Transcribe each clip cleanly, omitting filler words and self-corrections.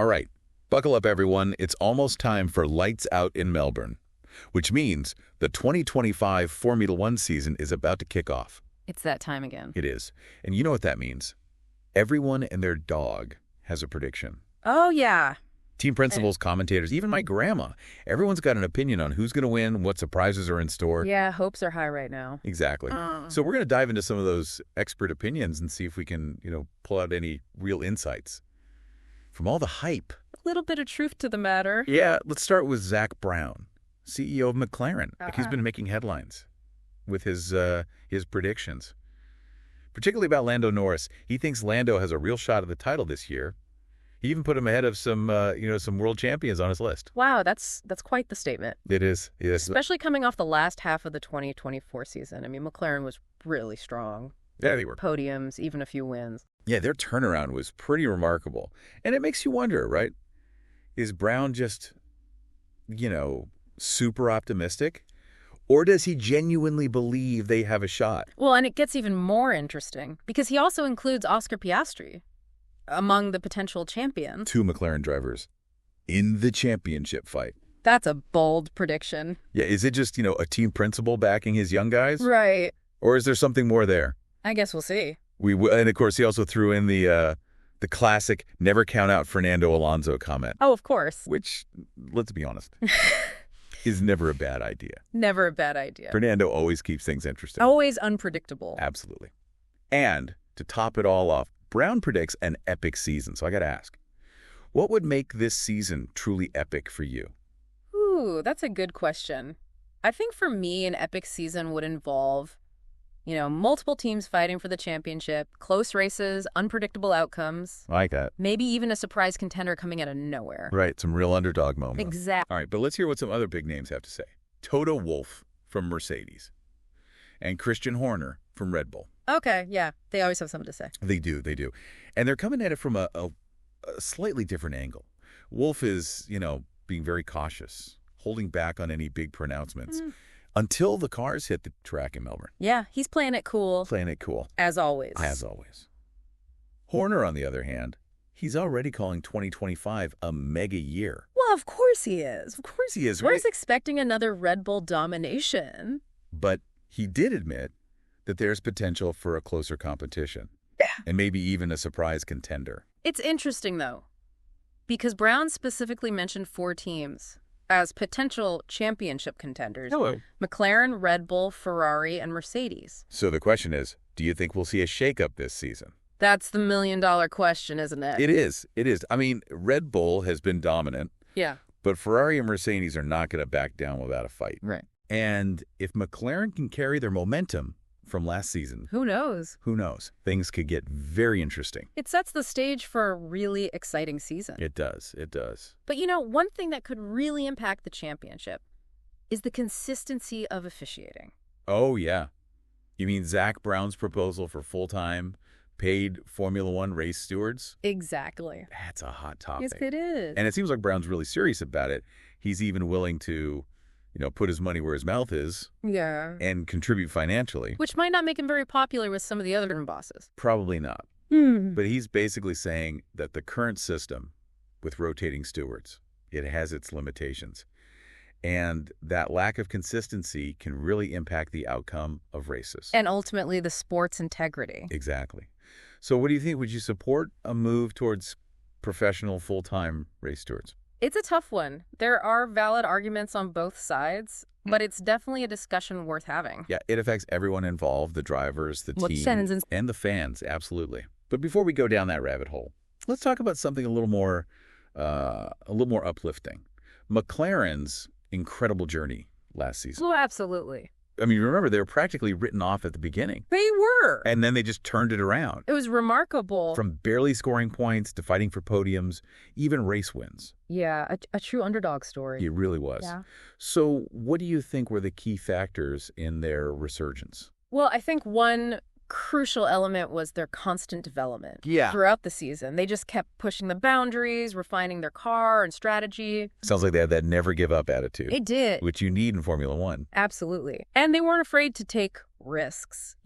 All right, buckle up, everyone. It's almost time for lights out in Melbourne, which means the 2025 Formula One season is about to kick off. It's that time again. It is. And you know what that means. Everyone and their dog has a prediction. Oh, yeah. Team principals, commentators, even my grandma. Everyone's got an opinion on who's going to win, what surprises are in store. Yeah, hopes are high right now. Exactly. So we're going to dive into some of those expert opinions and see if we can, pull out any real insights from all the hype. A little bit of truth to the matter. Yeah, let's start with Zak Brown, CEO of McLaren. He's been making headlines with his predictions, particularly about Lando Norris. He thinks Lando has a real shot at the title this year. He even put him ahead of some world champions on his list. Wow, that's quite the statement. It is. Yes. Especially coming off the last half of the 2024 season. I mean, McLaren was really strong. Yeah, they were. Podiums, even a few wins. Yeah, their turnaround was pretty remarkable. And it makes you wonder, right? Is Brown just, super optimistic? Or does he genuinely believe they have a shot? Well, and it gets even more interesting because he also includes Oscar Piastri among the potential champions. 2 McLaren drivers in the championship fight. That's a bold prediction. Yeah, is it just, a team principal backing his young guys? Right. Or is there something more there? I guess we'll see. And of course, he also threw in the classic "never count out Fernando Alonso" comment. Oh, of course. Which, let's be honest, is never a bad idea. Never a bad idea. Fernando always keeps things interesting. Always unpredictable. Absolutely. And to top it all off, Brown predicts an epic season. So I got to ask, what would make this season truly epic for you? Ooh, that's a good question. I think for me, an epic season would involve, multiple teams fighting for the championship, close races, unpredictable outcomes. I like that. Maybe even a surprise contender coming out of nowhere. Right, some real underdog moments. Exactly. All right, but let's hear what some other big names have to say. Toto Wolff from Mercedes and Christian Horner from Red Bull. Okay, yeah. They always have something to say. They do. And they're coming at it from a slightly different angle. Wolff is, being very cautious, holding back on any big pronouncements until the cars hit the track in Melbourne. Yeah, he's playing it cool. As always. Horner, on the other hand, he's already calling 2025 a mega year. Well, of course he is. Right? We're expecting another Red Bull domination. But he did admit that there's potential for a closer competition. Yeah. And maybe even a surprise contender. It's interesting, though, because Brown specifically mentioned 4 teams as potential championship contenders. Hello. McLaren, Red Bull, Ferrari, and Mercedes. So the question is, do you think we'll see a shakeup this season? That's the million-dollar question, isn't it? It is. I mean, Red Bull has been dominant. Yeah. But Ferrari and Mercedes are not going to back down without a fight. Right. And if McLaren can carry their momentum from last season, Who knows? Things could get very interesting. It sets the stage for a really exciting season. It does. But one thing that could really impact the championship is the consistency of officiating. Oh, yeah. You mean Zak Brown's proposal for full-time paid Formula One race stewards? Exactly. That's a hot topic. Yes, it is. And it seems like Brown's really serious about it. He's even willing to, put his money where his mouth is. Yeah. And contribute financially. Which might not make him very popular with some of the other bosses. Probably not. But he's basically saying that the current system with rotating stewards, it has its limitations. And that lack of consistency can really impact the outcome of races. And ultimately the sport's integrity. Exactly. So what do you think? Would you support a move towards professional full-time race stewards? It's a tough one. There are valid arguments on both sides, but it's definitely a discussion worth having. Yeah, it affects everyone involved, the drivers, the team, and the fans, absolutely. But before we go down that rabbit hole, let's talk about something a little more uplifting. McLaren's incredible journey last season. Oh, absolutely. I mean, remember, they were practically written off at the beginning. They were. And then they just turned it around. It was remarkable. From barely scoring points to fighting for podiums, even race wins. Yeah, a true underdog story. It really was. Yeah. So what do you think were the key factors in their resurgence? Well, I think one crucial element was their constant development. Yeah. Throughout the season. They just kept pushing the boundaries, refining their car and strategy. Sounds like they had that never give up attitude. It did. Which you need in Formula One. Absolutely. And they weren't afraid to take risks,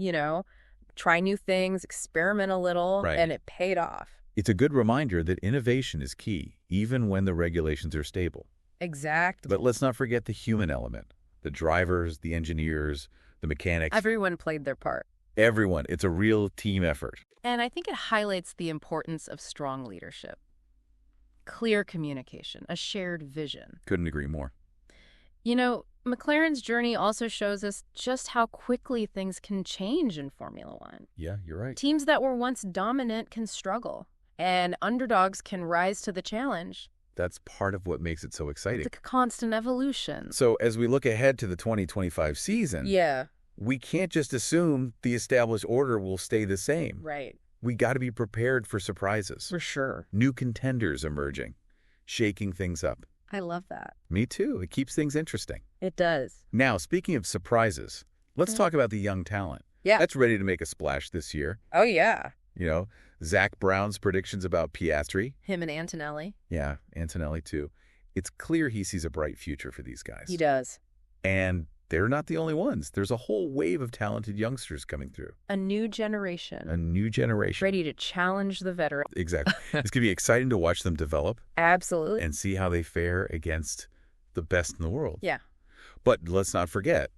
try new things, experiment a little, Right. and it paid off. It's a good reminder that innovation is key, even when the regulations are stable. Exactly. But let's not forget the human element. The drivers, the engineers, the mechanics. Everyone played their part. Everyone. It's a real team effort. And I think it highlights the importance of strong leadership. Clear communication, a shared vision. Couldn't agree more. You know, McLaren's journey also shows us just how quickly things can change in Formula One. Yeah, you're right. Teams that were once dominant can struggle, and underdogs can rise to the challenge. That's part of what makes it so exciting. It's a constant evolution. So as we look ahead to the 2025 season, we can't just assume the established order will stay the same. Right. We got to be prepared for surprises. For sure. New contenders emerging, shaking things up. I love that. Me too. It keeps things interesting. It does. Now, speaking of surprises, let's talk about the young talent. Yeah. That's ready to make a splash this year. Oh, yeah. You know, Zach Brown's predictions about Piastri. Him and Antonelli. Yeah, Antonelli too. It's clear he sees a bright future for these guys. He does. And they're not the only ones. There's a whole wave of talented youngsters coming through. A new generation. A new generation. Ready to challenge the veterans. Exactly. It's going to be exciting to watch them develop. Absolutely. And see how they fare against the best in the world. Yeah. But let's not forget,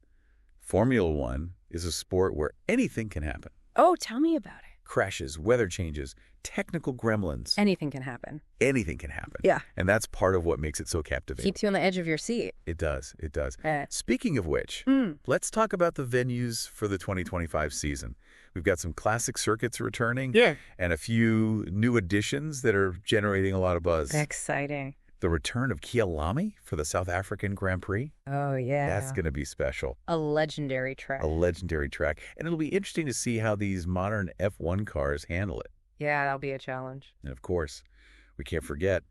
Formula One is a sport where anything can happen. Oh, tell me about it. Crashes, weather changes, technical gremlins. Anything can happen. Anything can happen. Yeah. And that's part of what makes it so captivating. Keeps you on the edge of your seat. It does. It does. Speaking of which, let's talk about the venues for the 2025 season. We've got some classic circuits returning. Yeah. And a few new additions that are generating a lot of buzz. Exciting. The return of Kyalami for the South African Grand Prix. Oh, yeah. That's going to be special. A legendary track. A legendary track. And it'll be interesting to see how these modern F1 cars handle it. Yeah, that'll be a challenge. And of course, we can't forget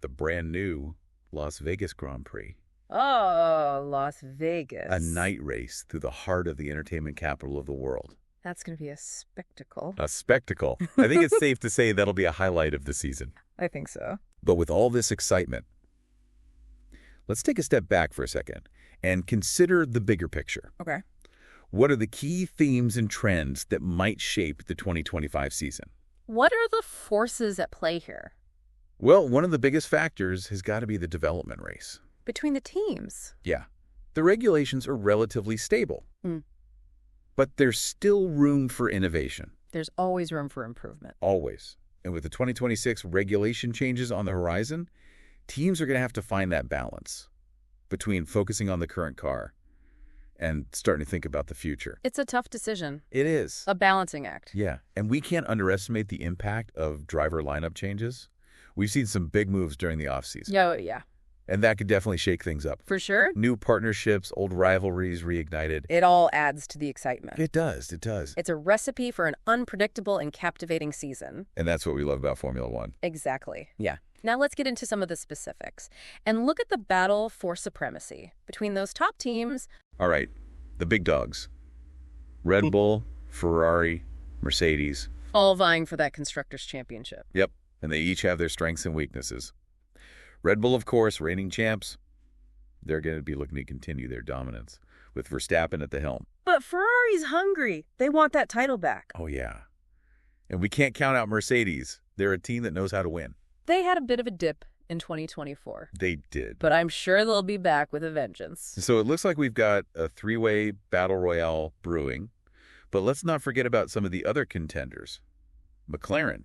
the brand new Las Vegas Grand Prix. Oh, Las Vegas. A night race through the heart of the entertainment capital of the world. That's going to be a spectacle. A spectacle. I think it's safe to say that'll be a highlight of the season. I think so. But with all this excitement, let's take a step back for a second and consider the bigger picture. Okay. What are the key themes and trends that might shape the 2025 season? What are the forces at play here? Well, one of the biggest factors has got to be the development race. Between the teams? Yeah. The regulations are relatively stable. But there's still room for innovation. There's always room for improvement. Always. And with the 2026 regulation changes on the horizon, teams are going to have to find that balance between focusing on the current car and starting to think about the future. It's a tough decision. It is. A balancing act. Yeah. And we can't underestimate the impact of driver lineup changes. We've seen some big moves during the offseason. Yeah. And that could definitely shake things up. For sure. New partnerships, old rivalries reignited. It all adds to the excitement. It does. It does. It's a recipe for an unpredictable and captivating season. And that's what we love about Formula One. Exactly. Yeah. Now let's get into some of the specifics and look at the battle for supremacy between those top teams. All right. The big dogs. Red Bull, Ferrari, Mercedes. All vying for that Constructors' Championship. Yep. And they each have their strengths and weaknesses. Red Bull, of course, reigning champs. They're going to be looking to continue their dominance with Verstappen at the helm. But Ferrari's hungry. They want that title back. Oh, yeah. And we can't count out Mercedes. They're a team that knows how to win. They had a bit of a dip in 2024. They did. But I'm sure they'll be back with a vengeance. So it looks like we've got a three-way battle royale brewing. But let's not forget about some of the other contenders. McLaren.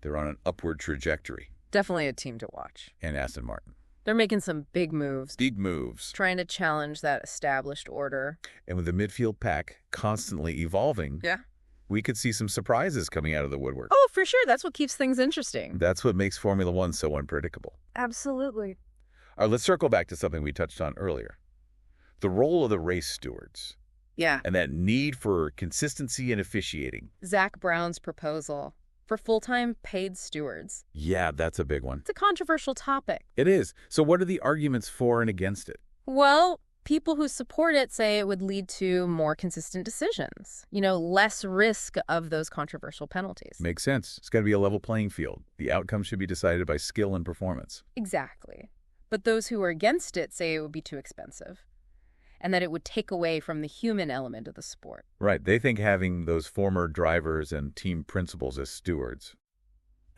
They're on an upward trajectory. Definitely a team to watch. And AstonMartin. They're making some big moves. Big moves. Trying to challenge that established order. And with the midfield pack constantly evolving, we could see some surprises coming out of the woodwork. Oh, for sure. That's what keeps things interesting. That's what makes Formula One so unpredictable. Absolutely. All right, let's circle back to something we touched on earlier. The role of the race stewards. Yeah. And that need for consistency in officiating. Zach Brown's proposal for full-time paid stewards. Yeah, that's a big one. It's a controversial topic. It is. So what are the arguments for and against it? Well, people who support it say it would lead to more consistent decisions. Less risk of those controversial penalties. Makes sense. It's got to be a level playing field. The outcome should be decided by skill and performance. Exactly. But those who are against it say it would be too expensive and that it would take away from the human element of the sport. Right. They think having those former drivers and team principals as stewards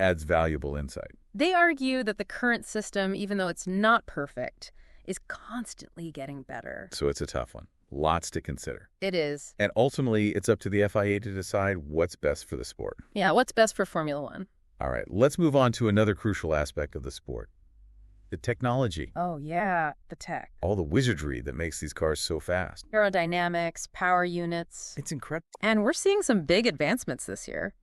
adds valuable insight. They argue that the current system, even though it's not perfect, is constantly getting better. So it's a tough one. Lots to consider. It is. And ultimately, it's up to the FIA to decide what's best for the sport. Yeah, what's best for Formula One? All right, let's move on to another crucial aspect of the sport. The technology. Oh, yeah, the tech. All the wizardry that makes these cars so fast. Aerodynamics, power units. It's incredible. And we're seeing some big advancements this year,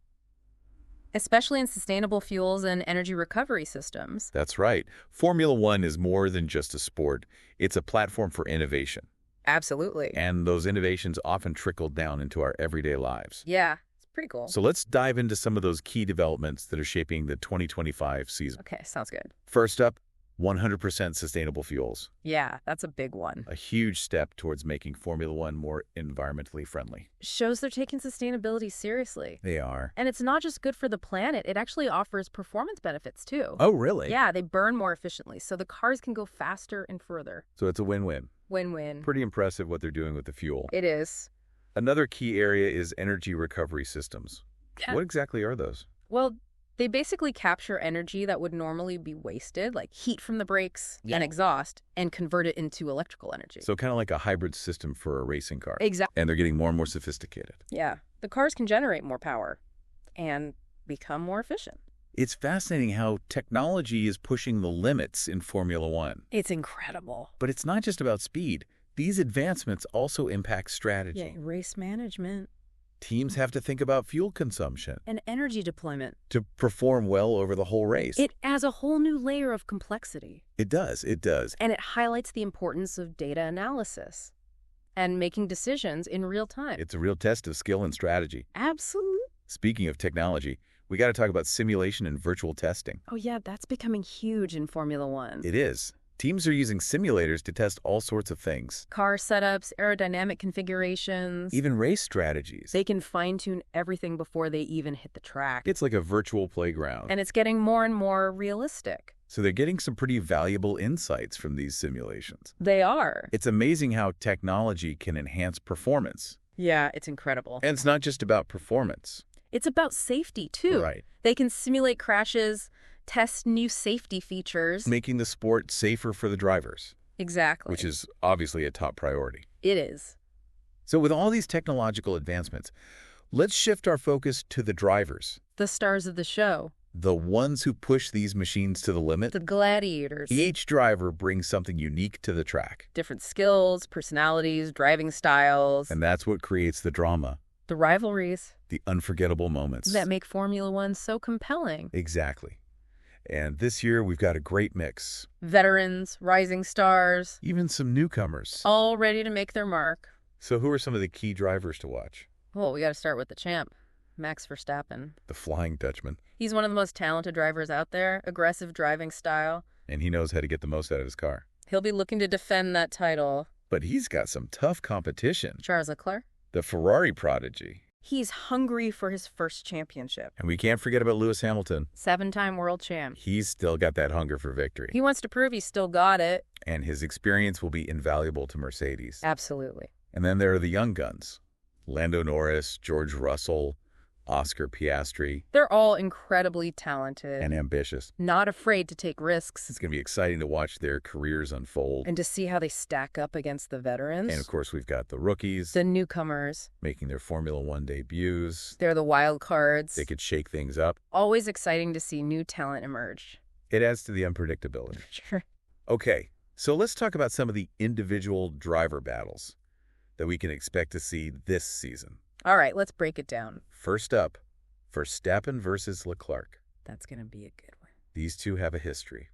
especially in sustainable fuels and energy recovery systems. That's right. Formula One is more than just a sport. It's a platform for innovation. Absolutely. And those innovations often trickle down into our everyday lives. Yeah, it's pretty cool. So let's dive into some of those key developments that are shaping the 2025 season. Okay, sounds good. First up, 100% sustainable fuels. Yeah, that's a big one. A huge step towards making Formula One more environmentally friendly. Shows they're taking sustainability seriously. They are. And it's not just good for the planet, it actually offers performance benefits too. Oh, really? Yeah, they burn more efficiently, so the cars can go faster and further. So it's a win-win. Win-win. Pretty impressive what they're doing with the fuel. It is. Another key area is energy recovery systems. Yeah. What exactly are those? Well, they basically capture energy that would normally be wasted, like heat from the brakes and exhaust, and convert it into electrical energy. So kind of like a hybrid system for a racing car. Exactly. And they're getting more and more sophisticated. Yeah. The cars can generate more power and become more efficient. It's fascinating how technology is pushing the limits in Formula One. It's incredible. But it's not just about speed. These advancements also impact strategy. Yeah, race management. Teams have to think about fuel consumption And energy deployment. to perform well over the whole race. It adds a whole new layer of complexity. It does. It does. And it highlights the importance of data analysis and making decisions in real time. It's a real test of skill and strategy. Absolutely. Speaking of technology, we got to talk about simulation and virtual testing. Oh, yeah, that's becoming huge in Formula One. It is. Teams are using simulators to test all sorts of things. Car setups, aerodynamic configurations. Even race strategies. They can fine-tune everything before they even hit the track. It's like a virtual playground. And it's getting more and more realistic. So they're getting some pretty valuable insights from these simulations. They are. It's amazing how technology can enhance performance. Yeah, it's incredible. And it's not just about performance. It's about safety, too. Right. They can simulate crashes, test new safety features. Making the sport safer for the drivers. Exactly. Which is obviously a top priority. It is. So with all these technological advancements, let's shift our focus to the drivers. The stars of the show. The ones who push these machines to the limit. The gladiators. Each driver brings something unique to the track. Different skills, personalities, driving styles. And that's what creates the drama. The rivalries. The unforgettable moments. That make Formula One so compelling. Exactly. And this year, we've got a great mix. Veterans, rising stars. Even some newcomers. All ready to make their mark. So who are some of the key drivers to watch? Well, we got to start with the champ, Max Verstappen. The Flying Dutchman. He's one of the most talented drivers out there, aggressive driving style. And he knows how to get the most out of his car. He'll be looking to defend that title. But he's got some tough competition. Charles Leclerc. The Ferrari prodigy. He's hungry for his first championship. And we can't forget about Lewis Hamilton. 7-time world champ. He's still got that hunger for victory. He wants to prove he's still got it. And his experience will be invaluable to Mercedes. Absolutely. And then there are the young guns. Lando Norris, George Russell, Oscar Piastri. They're all incredibly talented. And ambitious. Not afraid to take risks. It's going to be exciting to watch their careers unfold. And to see how they stack up against the veterans. And of course, we've got the rookies. The newcomers. Making their Formula One debuts. They're the wild cards. They could shake things up. Always exciting to see new talent emerge. It adds to the unpredictability. Sure. Okay, so let's talk about some of the individual driver battles that we can expect to see this season. All right, let's break it down. First up, Verstappen versus Leclerc. That's going to be a good one. These two have a history.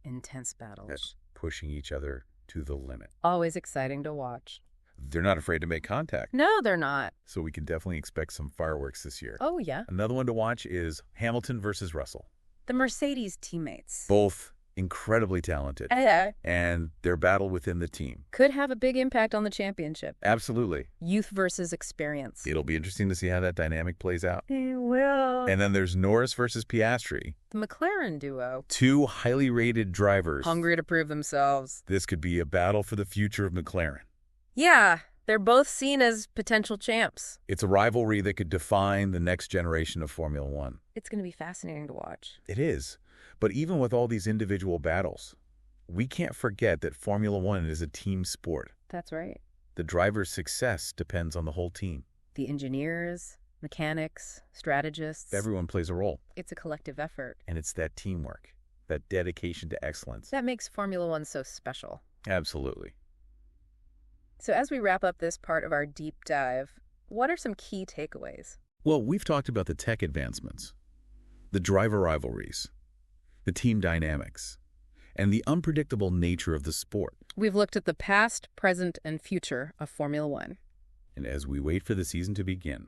Intense battles. That's pushing each other to the limit. Always exciting to watch. They're not afraid to make contact. No, they're not. So we can definitely expect some fireworks this year. Oh, yeah. Another one to watch is Hamilton versus Russell. The Mercedes teammates. Both incredibly talented. And their battle within the team. Could have a big impact on the championship. Absolutely. Youth versus experience. It'll be interesting to see how that dynamic plays out. It will. And then there's Norris versus Piastri. The McLaren duo. Two highly rated drivers. Hungry to prove themselves. This could be a battle for the future of McLaren. Yeah. They're both seen as potential champs. It's a rivalry that could define the next generation of Formula One. It's going to be fascinating to watch. It is. But even with all these individual battles, we can't forget that Formula One is a team sport. That's right. The driver's success depends on the whole team. The engineers, mechanics, strategists. Everyone plays a role. It's a collective effort. And it's that teamwork, that dedication to excellence. That makes Formula One so special. Absolutely. So as we wrap up this part of our deep dive, what are some key takeaways? Well, we've talked about the tech advancements, the driver rivalries, the team dynamics, and the unpredictable nature of the sport. We've looked at the past, present, and future of Formula One. And as we wait for the season to begin,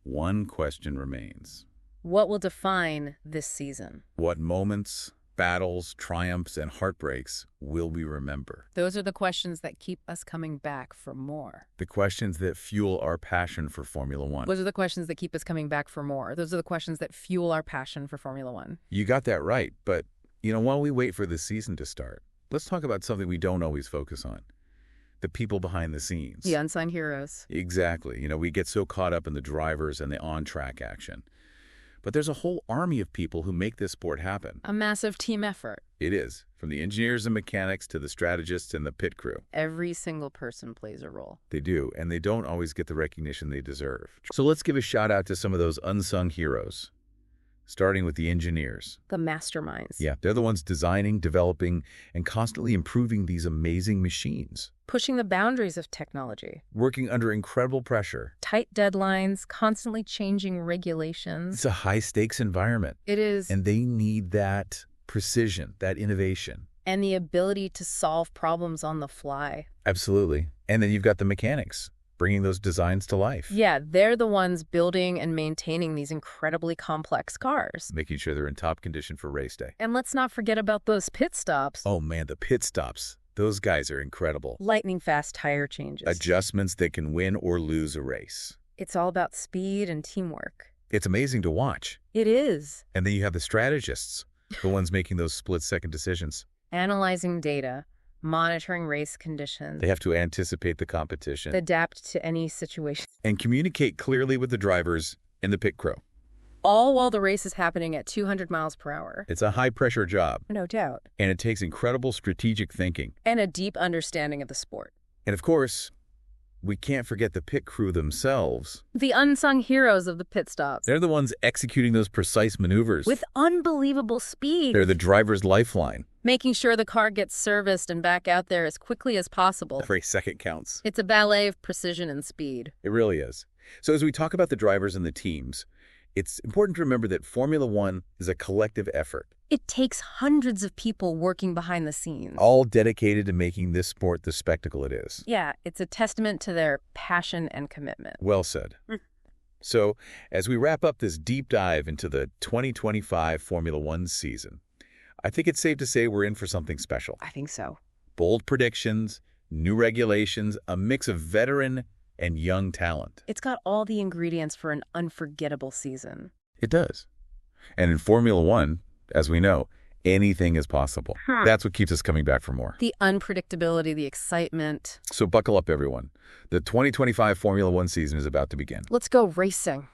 one question remains. What will define this season? What moments, battles, triumphs, and heartbreaks will we remember? Those are the questions that keep us coming back for more. The questions that fuel our passion for Formula One. Those are the questions that keep us coming back for more. Those are the questions that fuel our passion for Formula One. You got that right, but, while we wait for the season to start, let's talk about something we don't always focus on. The people behind the scenes. The unsung heroes. Exactly. We get so caught up in the drivers and the on-track action. But there's a whole army of people who make this sport happen. A massive team effort. It is. From the engineers and mechanics to the strategists and the pit crew. Every single person plays a role. They do, and they don't always get the recognition they deserve. So let's give a shout out to some of those unsung heroes. Starting with the engineers. The masterminds. Yeah, they're the ones designing, developing, and constantly improving these amazing machines. Pushing the boundaries of technology. Working under incredible pressure. Tight deadlines, constantly changing regulations. It's a high-stakes environment. It is. And they need that precision, that innovation. And the ability to solve problems on the fly. Absolutely. And then you've got the mechanics, bringing those designs to life. Yeah, they're the ones building and maintaining these incredibly complex cars. Making sure they're in top condition for race day. And let's not forget about those pit stops. Oh man, the pit stops. Those guys are incredible. Lightning-fast tire changes. Adjustments that can win or lose a race. It's all about speed and teamwork. It's amazing to watch. It is. And then you have the strategists, the ones making those split-second decisions. Analyzing data, monitoring race conditions. They have to anticipate the competition. Adapt to any situation. And communicate clearly with the drivers and the pit crew. All while the race is happening at 200 miles per hour. It's a high-pressure job. No doubt. And it takes incredible strategic thinking. And a deep understanding of the sport. And of course, we can't forget the pit crew themselves. The unsung heroes of the pit stops. They're the ones executing those precise maneuvers. With unbelievable speed. They're the driver's lifeline. Making sure the car gets serviced and back out there as quickly as possible. Every second counts. It's a ballet of precision and speed. It really is. So as we talk about the drivers and the teams, it's important to remember that Formula One is a collective effort. It takes hundreds of people working behind the scenes. All dedicated to making this sport the spectacle it is. Yeah, it's a testament to their passion and commitment. Well said. So, as we wrap up this deep dive into the 2025 Formula One season, I think it's safe to say we're in for something special. I think so. Bold predictions, new regulations, a mix of veteran and young talent. It's got all the ingredients for an unforgettable season. It does. And in Formula One, as we know, anything is possible. That's what keeps us coming back for more. The unpredictability, the excitement. So buckle up, everyone. The 2025 Formula One season is about to begin. Let's go racing.